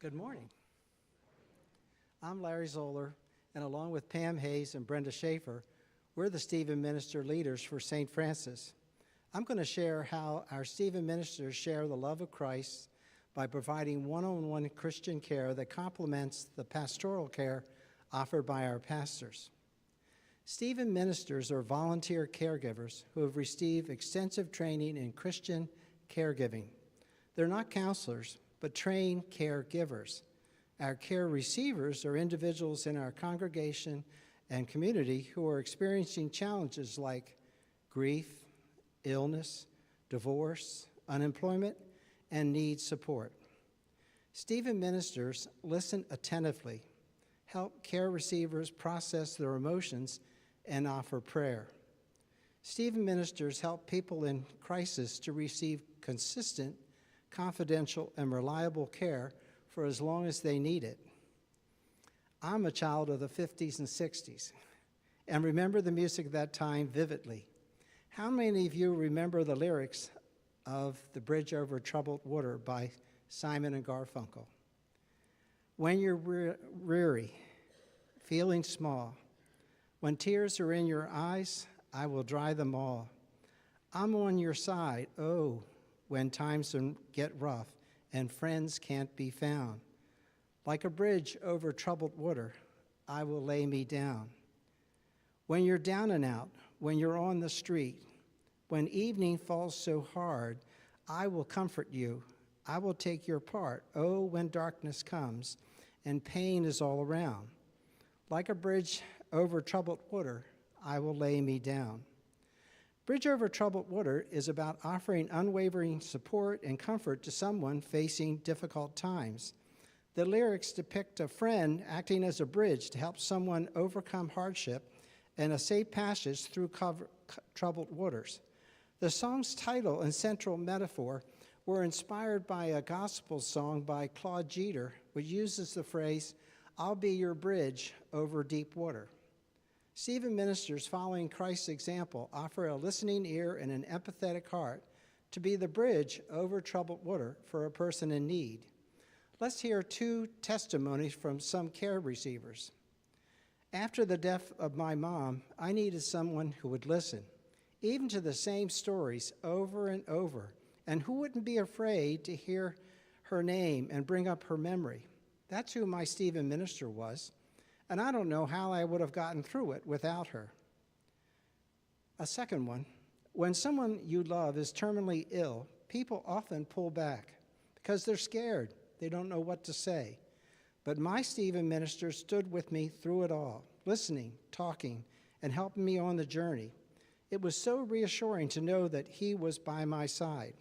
Good morning. I'm Larry Zoller, and along with Pam Hayes and Brenda Schaefer, we're the Stephen Minister leaders for St. Francis. I'm going to share how our Stephen Ministers share the love of Christ by providing one-on-one Christian care that complements the pastoral care offered by our pastors. Stephen Ministers are volunteer caregivers who have received extensive training in Christian caregiving. They're not counselors, but trained caregivers. Our care receivers are individuals in our congregation and community who are experiencing challenges like grief, illness, divorce, unemployment, and need support. Stephen Ministers listen attentively, help care receivers process their emotions, and offer prayer. Stephen Ministers help people in crisis to receive consistent, confidential, and reliable care for as long as they need it. I'm a child of the 50s and 60s and remember the music of that time vividly. How many of you remember the lyrics of The Bridge Over Troubled Water by Simon and Garfunkel? When you're weary, feeling small, when tears are in your eyes, I will dry them all. I'm on your side, oh, when times get rough and friends can't be found. Like a bridge over troubled water, I will lay me down. When you're down and out, when you're on the street, when evening falls so hard, I will comfort you. I will take your part, oh, when darkness comes and pain is all around. Like a bridge over troubled water, I will lay me down. Bridge Over Troubled Water is about offering unwavering support and comfort to someone facing difficult times. The lyrics depict a friend acting as a bridge to help someone overcome hardship and a safe passage through troubled waters. The song's title and central metaphor were inspired by a gospel song by Claude Jeter, which uses the phrase, "I'll be your bridge over deep water." Stephen Ministers, following Christ's example, offer a listening ear and an empathetic heart to be the bridge over troubled water for a person in need. Let's hear two testimonies from some care receivers. After the death of my mom, I needed someone who would listen, even to the same stories over and over, and who wouldn't be afraid to hear her name and bring up her memory. That's who my Stephen Minister was. And I don't know how I would have gotten through it without her. A second one, when someone you love is terminally ill, people often pull back because they're scared. They don't know what to say. But my Stephen Minister stood with me through it all, listening, talking, and helping me on the journey. It was so reassuring to know that he was by my side.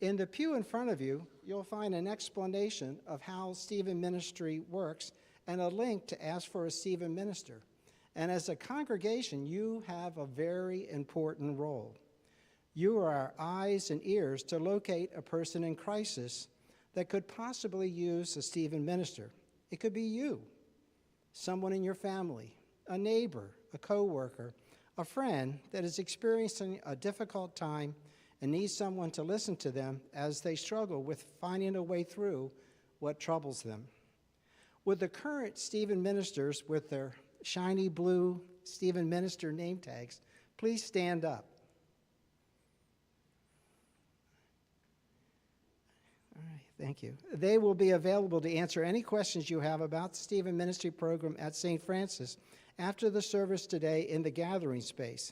In the pew in front of you, you'll find an explanation of how Stephen Ministry works and a link to ask for a Stephen Minister. And as a congregation, you have a very important role. You are our eyes and ears to locate a person in crisis that could possibly use a Stephen Minister. It could be you, someone in your family, a neighbor, a coworker, a friend that is experiencing a difficult time and needs someone to listen to them as they struggle with finding a way through what troubles them. Would the current Stephen Ministers with their shiny blue Stephen Minister name tags please stand up? All right, thank you. They will be available to answer any questions you have about the Stephen Ministry program at St. Francis after the service today in the gathering space.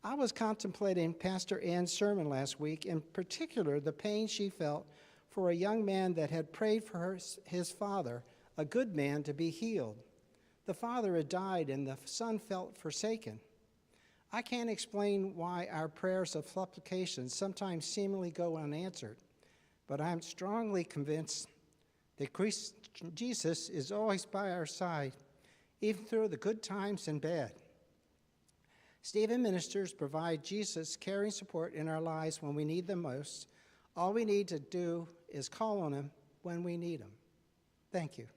I was contemplating Pastor Ann's sermon last week, in particular the pain she felt for a young man that had prayed for his father, a good man, to be healed. The father had died and the son felt forsaken. I can't explain why our prayers of supplication sometimes seemingly go unanswered, but I'm strongly convinced that Jesus is always by our side, even through the good times and bad. Stephen Ministers provide Jesus' caring support in our lives when we need them most. All we need to do is call on him when we need him. Thank you.